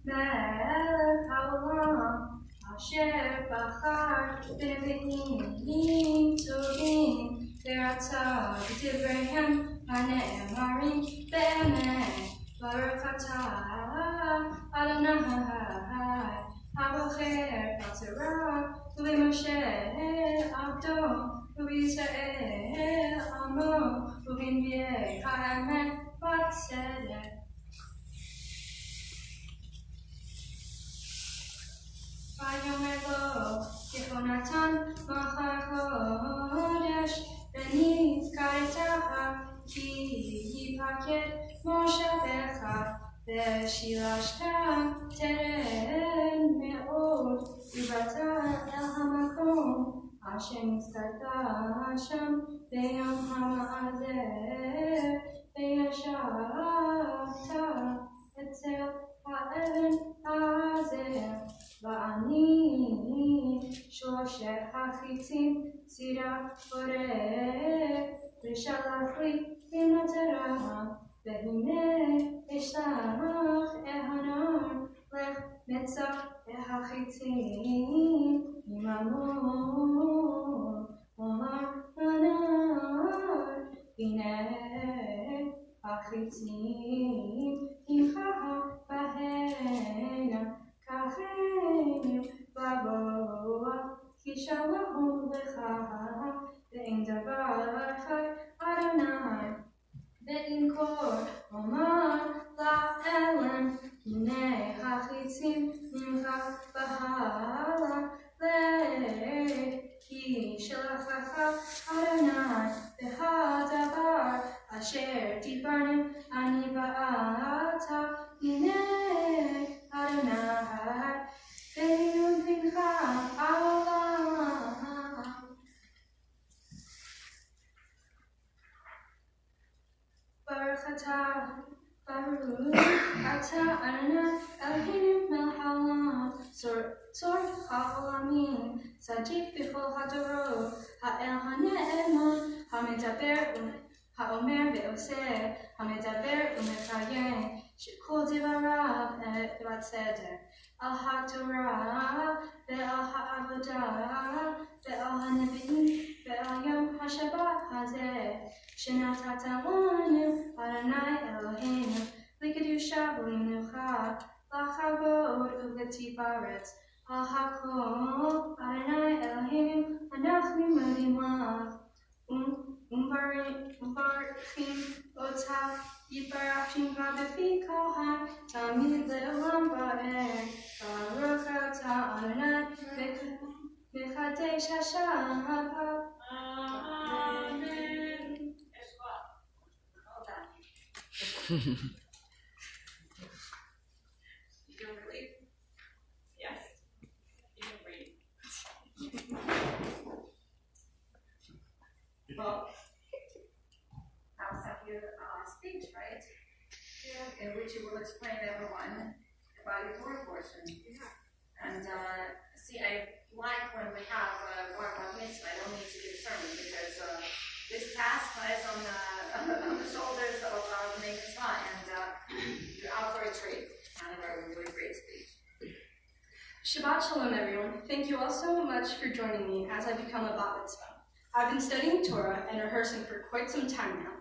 מלך העולם, אשר בחר בנביאים טובים, ורצה בדבריהם הנאמרים באמת. ברוך אתה, אדוני, הבוחר בתורה, ובמשה עבדו, ובישראל עמו, ובנביאי האמת בצדק. ויאמר לו יהונתן מחר חודש ונזכרת כי יפקד מושבך ושילשת טרם מאוד ובאת אל המקום אשר נצטרת שם ביום המעזר וישבת אצל האבן הזה ואני שלושת החיצים צירה פורה ושלח לי במטרה והנה אשלח אהנר לך מצח החיצים עמנו אומר הנר הנה החיצים עמך בהנה כהנו בבוא כי שלום לך ואין דבר חי אדוני ואם קור אומר לאלם הנה החיצים ממך בהלה כי שלחך אדוני והדבר אשר דיברנו אני ואתה הנה אדוני ואין פינך העולם. ברוך אתה אדוני אלוהינו מלך העולם צור העולמים צדיק בכל הדורות האל הנאמן המדבר האומר ועושה המדבר ומקיים שכל דבריו בצדק על התורה ועל העבודה ועל הנביאים ועל יום השבת הזה שנתת לנו אדוני אלוהינו לקדושה ולמנוחה לכבוד ולתפארת על הכל אדוני אלוהינו אנחנו מודים לך ומברכים אותך יתברך שמך בפי כל חי תמיד לעולם ועד ברוך אתה אדוני מחדש השבת. אמן. You can relate? Yes. You can read. Well, that was your speech, right? Yeah. In which you will explain to everyone about your Torah portion. Yeah. And see, I like when we have Bat Mitzvah. I don't need to give a sermon because this task lies on the shoulders of the Bat Mitzvah, and you're out for a treat. And a really great speech. Shabbat Shalom, everyone. Thank you all so much for joining me as I become a Bat Mitzvah. I've been studying Torah and rehearsing for quite some time now.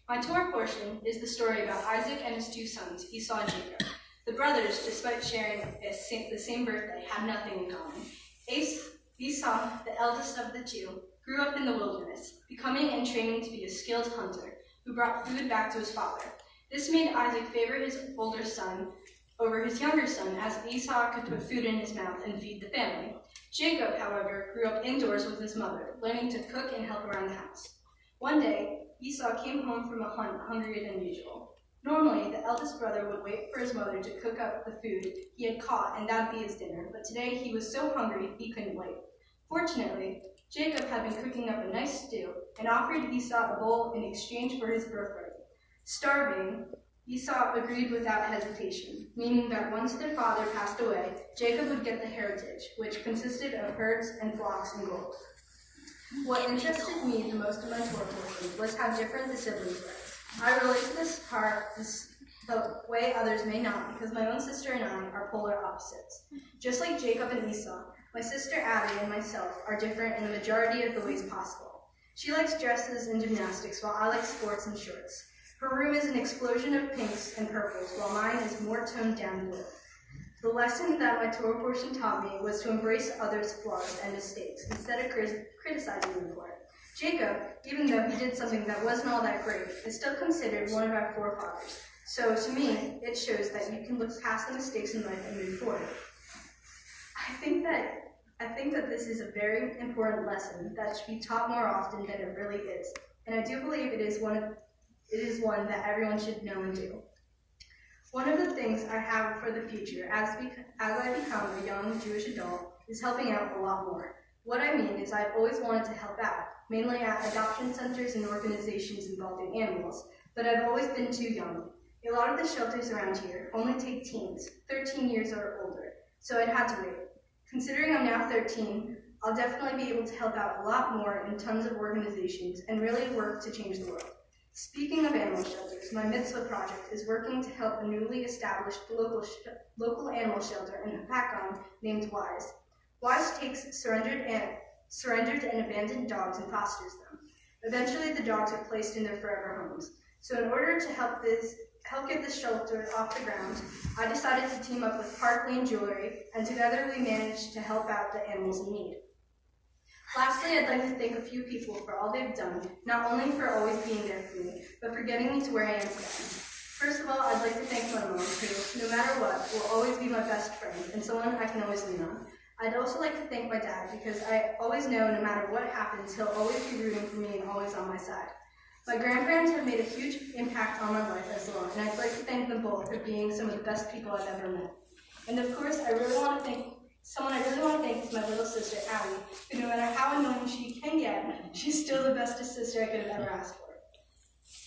My Torah portion is the story about Isaac and his two sons, Esau and Jacob. The brothers, despite sharing the same birthday, had nothing in common. Esau, the eldest of the two, grew up in the wilderness, becoming and training to be a skilled hunter who brought food back to his father. This made Isaac favor his older son over his younger son, as Esau could put food in his mouth and feed the family. Jacob, however, grew up indoors with his mother, learning to cook and help around the house. One day, Esau came home from a hunt hungrier than usual. Normally, the eldest brother would wait for his mother to cook up the food he had caught, and that'd be his dinner, but today he was so hungry he couldn't wait. Fortunately, Jacob had been cooking up a nice stew and offered Esau a bowl in exchange for his birthright. Starving, Esau agreed without hesitation, meaning that once their father passed away, Jacob would get the heritage, which consisted of herds and flocks and gold. What interested me the most in my Torah portion was how different the siblings were. I relate to this the way others may not, because my own sister and I are polar opposites. Just like Jacob and Esau, my sister Abby and myself are different in the majority of the ways possible. She likes dresses and gymnastics, while I like sports and shorts. Her room is an explosion of pinks and purples, while mine is more toned down blue. The lesson that my Torah portion taught me was to embrace others' flaws and mistakes instead of criticizing them for it. Jacob, even though he did something that wasn't all that great, is still considered one of our forefathers. So to me, it shows that you can look past the mistakes in life and move forward. I think that this is a very important lesson that should be taught more often than it really is, and I do believe it is one that everyone should know and do. One of the things I have for the future, as I become a young Jewish adult, is helping out a lot more. What I mean is I've always wanted to help out, mainly at adoption centers and organizations involving animals, but I've always been too young. A lot of the shelters around here only take teens, 13 years or older, so I'd had to wait. Considering I'm now 13, I'll definitely be able to help out a lot more in tons of organizations and really work to change the world. Speaking of animal shelters, my Mitzvah project is working to help a newly established local animal shelter in Pakistan named Wise. Wise takes surrendered and abandoned dogs and fosters them. Eventually, the dogs are placed in their forever homes. So in order to help get the shelter off the ground, I decided to team up with Park Lane Jewelry, and together we managed to help out the animals in need. Lastly, I'd like to thank a few people for all they've done, not only for always being there for me, but for getting me to where I am today. First of all, I'd like to thank my mom, who, no matter what, will always be my best friend, and someone I can always lean on. I'd also like to thank my dad, because I always know no matter what happens, he'll always be rooting for me and always on my side. My grandparents have made a huge impact on my life as well, and I'd like to thank them both for being some of the best people I've ever met. And of course, someone I really want to thank is my little sister, Abby, who no matter how annoying she can get, she's still the bestest sister I could have ever asked for.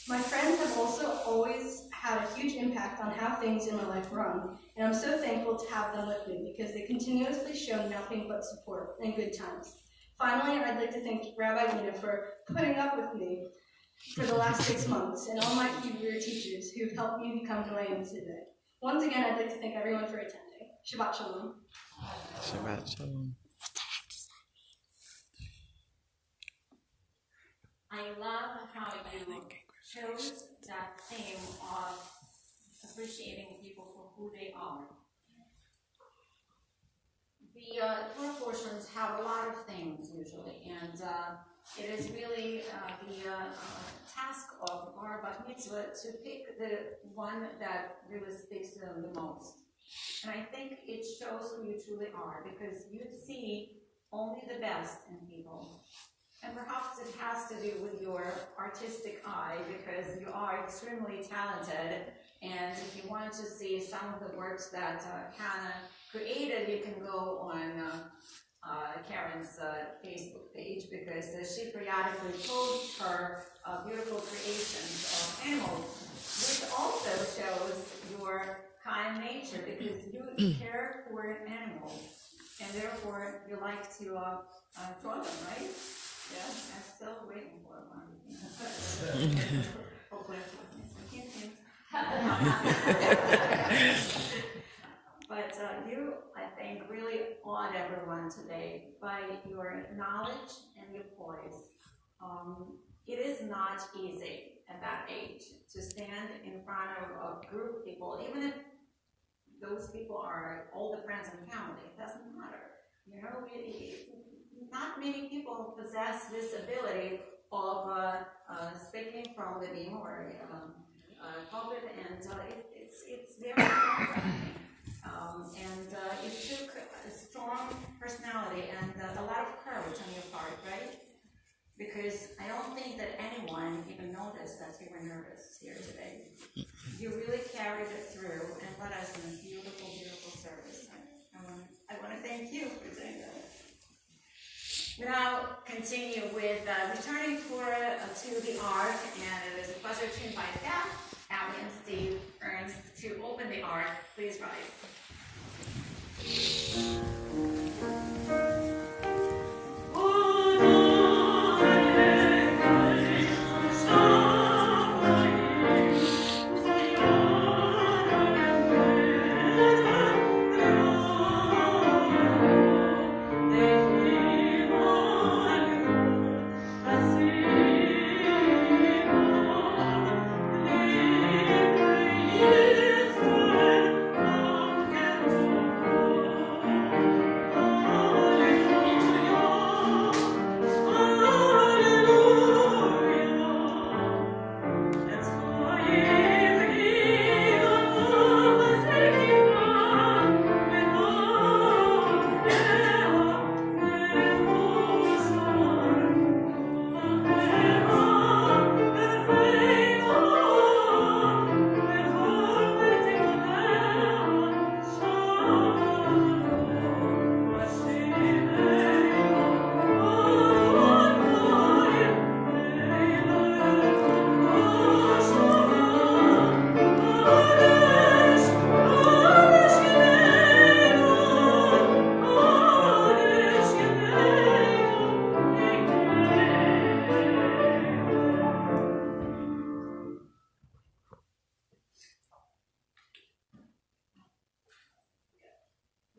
My friends have also always had a huge impact on how things in my life run, and I'm so thankful to have them with me because they continuously show nothing but support and good times. Finally, I'd like to thank Rabbi Nina for putting up with me for the last 6 months, and all my Hebrew teachers who've helped me become who I am today. Once again, I'd like to thank everyone for attending. Shabbat Shalom. Shabbat Shalom. I love how you chose that theme of appreciating people for who they are. The Torah portions have a lot of things usually, and it is really the task of our Bat Mitzvah to pick the one that really speaks to them the most. And I think it shows who you truly are, because you see only the best in people. And perhaps it has to do with your artistic eye, because you are extremely talented. And if you want to see some of the works that Hannah created, you can go on Karen's Facebook page, because she periodically posts her beautiful creations of animals, which also shows your kind nature, because you care for animals, and therefore you like to draw them, right? Yeah, I'm still waiting for one. Hopefully, but you, I think, really awed everyone today by your knowledge and your poise. It is not easy at that age to stand in front of a group of people, even if those people are all the friends and family. It doesn't matter. You know, not many people possess this ability of speaking from the beam or pulpit, and it's very important. And it took a strong personality and a lot of courage on your part, right? Because I don't think that anyone even noticed that you were nervous here today. You really carried it through and led us in a beautiful, beautiful service. I want to thank you for doing that. We now continue with returning to the Ark, and it is a pleasure to invite Beth, Abby, and Steve Ernst to open the Ark. Please rise.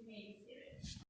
Amazing.